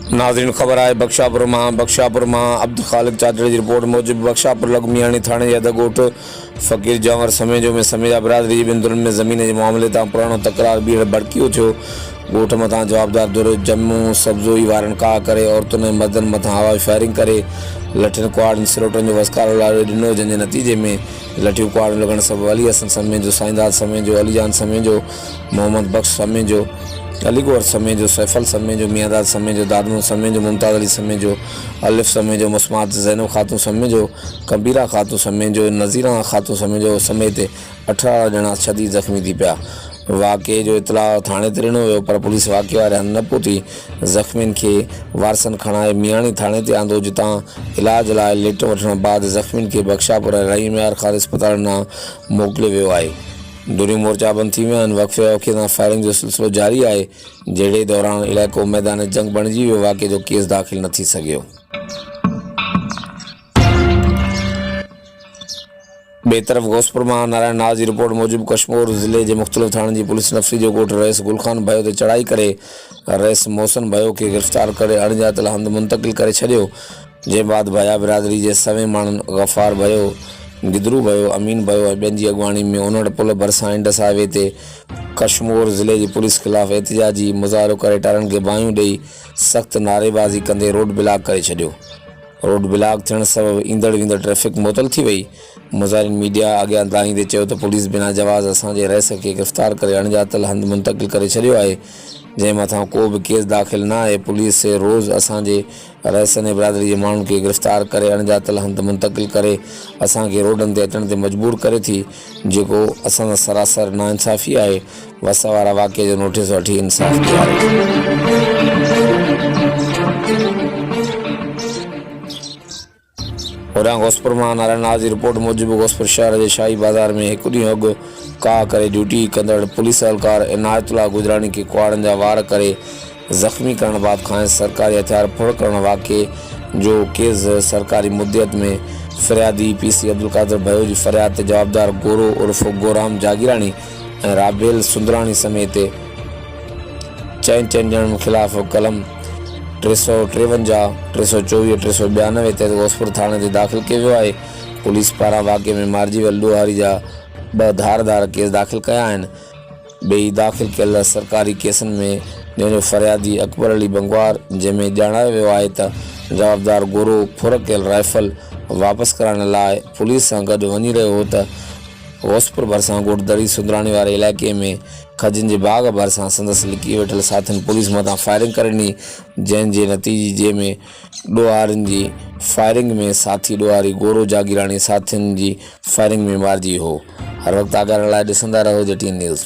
नाज़रीन ख़बर आहे बख्शापुर मां अब्दुल ख़ालिक चाचड़े की रिपोर्ट मूजिब बख्शापुर लगमियाणी थाने जे अदगोट फ़कीर जंवर समेजो में समेजा बिरादरी जी बिंदुरनि में ज़मीन के मामले तां पुराणो तकरार बीहड़ भड़कियो थियो। गोठ मथां जवाबदार दुर जम्मू सब्ज़ोई वारनि का करे औरतुनि ऐं मर्दनि मथां हवाई फायरिंग करे लठियुनि कुआड़नि सिरोटनि जो वस्कारो लाड़े ॾिनो, जंहिंजे नतीजे में लठियूं कुआड़ियूं लॻण सबबि अली हसन समेजो, साईंदाद समेजो, अलीजान समेजो, मोहम्मद बख्श समेजो, अलीगोर समेजो, सैफल समेजो, मियांदाद समेजो, दादमू समेजो, मुमताज़ अली समेजो, अलिफ समेजो, मुस्मात ज़ैनब खातून समेजो, कबीरा खातून समेजो, नज़ीरा खातून समेजो समेत 18 ॼणा शदीद ज़ख़्मी थी पिया। वाक़े जो इतला थाने ते ॾिनो वियो, पर पुलिस वाक़े वारे हंधि न पहुती ज़ख़्मियुनि खे वारसनि खणाए मियाणी थाने ते आंदो, जितां इलाज लाइ लेट वठण बाद ज़ख़्मियुनि खे बख्शापुर रहीम यार ख़ान अस्पताल ॾांहुं मोकिलियो वियो आहे। दूरियूं मोर्चा बंदि थी विया आहिनि। वक़्फ़े वक़्फ़े सां फायरिंग जो सिलसिलो जारी आहे, जहिड़े दौरान इलाइक़ो मैदान जंग बणिजी वियो। वाक़े जो केस दाख़िल न थी सघियो। ॿिए तरफ़ घोसपुर मां नारायण नाज़ की रिपोर्ट मूजिब कश्मीर ज़िले के मुख़्तलिफ़ थाननि की पुलिस नफ़सी जो ॻोठ रईस गुलखान भयो ते चढ़ाई करे रईस मोहसन भयो के गिरफ़्तार करे अणॼातल हंधि मुंतक़िल करे छॾियो। जे बाद भया बिरादरी के सवें माण्हुनि गफ़ार भयो, गिदरू भयो, अमीन भयो ऐं ॿियनि जी अॻुवाणी में उनड़ पुल भरिसां इंडस हाईवे ते कश्मीर ज़िले की पुलिस ख़िलाफ़ एहतिजाजी मुज़ाहिरो करे टारनि खे बाहियूं ॾेई सख़्त नारेबाज़ी कंदे रोड ब्लॉक करे छॾियो। रोड ब्लॉक थियण सबबि ईंदड़ वेंदड़ ट्रैफिक मुअतल थी वई। मुज़ाहिरीन मीडिया अॻियां लाहींदे चयो त पुलिस बिना जवाज़ असांजे रईस खे गिरफ़्तार करे अणॼातल हंधि मुंतक़िल करे छॾियो आहे, जंहिं मथां को बि केस दाख़िल न आहे। पुलिस रोज़ असांजे रईसनि बिरादरी के माण्हुनि खे गिरफ़्तार करे अणॼातल हंधि मुंतक़िल करे असांखे रोडनि ते अचण ते मजबूर करे थी, जेको असां सां सरासर नाइंसाफ़ी आहे। वस वारा वाक़े जो नोटिस वठी इंसाफ़ ॾियारे। होॾां घोसपुर मां नारायण नाज़ की रिपोर्ट मूजिब घोसपुर शहर के शाही बाज़ार में एक ॾींहुं अॻु का करे ड्यूटी कंदड़ पुलिस एहलकार इनायतुल्ला गुजरानी के कुआड़नि जा वार करे ज़ख़्मी करण बाद खां सरकारी हथियार फुड़ करण वाक़े जो केस सरकारी मुद्दत में फ़रियादी PC अब्दुल कादिर भयो की फ़रियाद ते जवाबदार गोरो उर्फ़ गोराम जागीरानी ऐं राबेल सुंदरानी समेत 4 ॼणनि ख़िलाफ़ कलम 353, 324, 392 तहत घोसपुर थाने ते दाख़िल किया वियो आहे। पुलिस पारां वाक़े में मारिजी वियल ॾोहारी जा 2 धारदार केस दाख़िल कया आहिनि। ॿई दाख़िल कयल सरकारी केसनि में जंहिंजो फ़रियादी अकबर अली बंगवार, जंहिंमें ॼाणायो वियो आहे त जवाबदार गोरो फुर कयल राइफल वापसि कराइण लाइ पुलिस सां गॾु वञी रहियो हो त घोसपुर भरिसां गोठदरी सुंदराणी वारे इलाइक़े में खजनि जे बाग़ भरिसां संदसि लिकी वेठल साथियुनि पुलिस मथां फायरिंग करे ॾिनी, जंहिंजे नतीजे में ॾोहारियुनि जी फायरिंग में साथी ॾोहारी गोरो जागीरानी साथियुनि जी फायरिंग में मारिजी हो। हर वक़्तु आगाह लाइ ॾिसंदा रहो JTN न्यूज़।